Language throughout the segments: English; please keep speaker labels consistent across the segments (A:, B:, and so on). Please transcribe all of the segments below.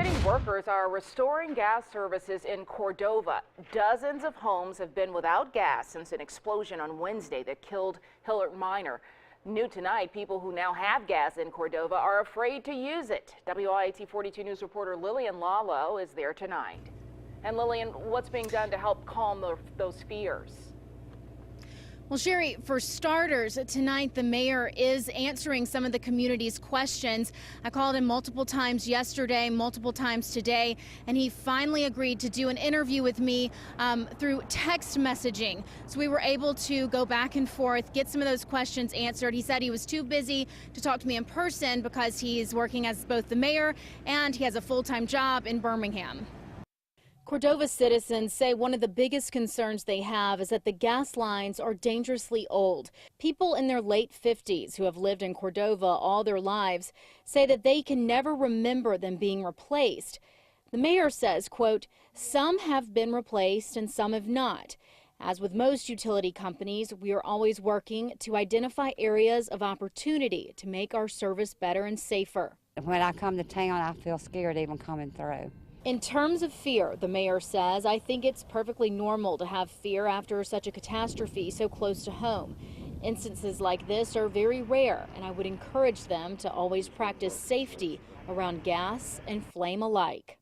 A: City workers are restoring gas services in Cordova. Dozens of homes have been without gas since an explosion on Wednesday that killed Hillard Minor. New tonight, people who now have gas in Cordova are afraid to use it. WIAT 42 News reporter Lillian Lalo is there tonight. And Lillian, what's being done to help calm those fears?
B: Well, Sherry, for starters, tonight the mayor is answering some of the community's questions. I called him multiple times yesterday, multiple times today, and he finally agreed to do an interview with me through text messaging. So we were able to go back and forth, get some of those questions answered. He said he was too busy to talk to me in person because he's working as both the mayor and he has a full-time job in Birmingham. Cordova citizens say one of the biggest concerns they have is that the gas lines are dangerously old. People in their late 50s who have lived in Cordova all their lives say that they can never remember them being replaced. The mayor says, quote, "Some have been replaced and some have not. As with most utility companies, we are always working to identify areas of opportunity to make our service better and safer."
C: When I come to town, I feel scared even coming through.
B: In terms of fear, the mayor says, "I think it's perfectly normal to have fear after such a catastrophe so close to home. Instances like this are very rare, and I would encourage them to always practice safety around gas and flame alike."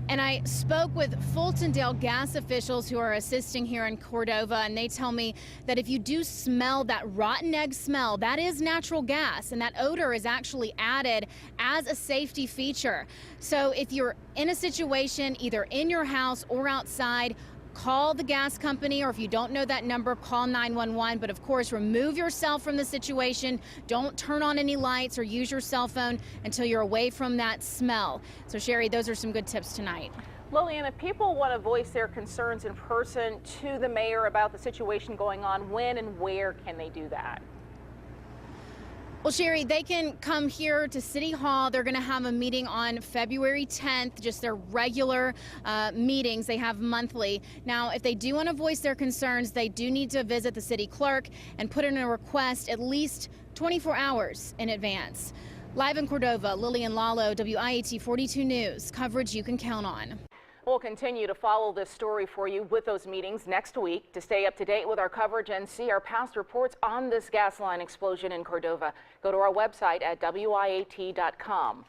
B: And I spoke with Fultondale gas officials who are assisting here in Cordova, and they tell me that if you do smell that rotten egg smell, that is natural gas, and that odor is actually added as a safety feature. So if you're in a situation either in your house or outside, call the gas company, or if you don't know that number, call 911. But of course, remove yourself from the situation. Don't turn on any lights or use your cell phone until you're away from that smell. So Sherry, those are some good tips tonight.
A: Lillian, if people want to voice their concerns in person to the mayor about the situation going on, when and where can they do that?
B: Well, Sherry, they can come here to City Hall. They're going to have a meeting on February 10th, just their regular meetings they have monthly. Now, if they do want to voice their concerns, they do need to visit the city clerk and put in a request at least 24 hours in advance. Live in Cordova, Lillian Lalo, WIAT 42 News, coverage you can count on.
A: We'll continue to follow this story for you with those meetings next week. To stay up to date with our coverage and see our past reports on this gas line explosion in Cordova, go to our website at WIAT.com.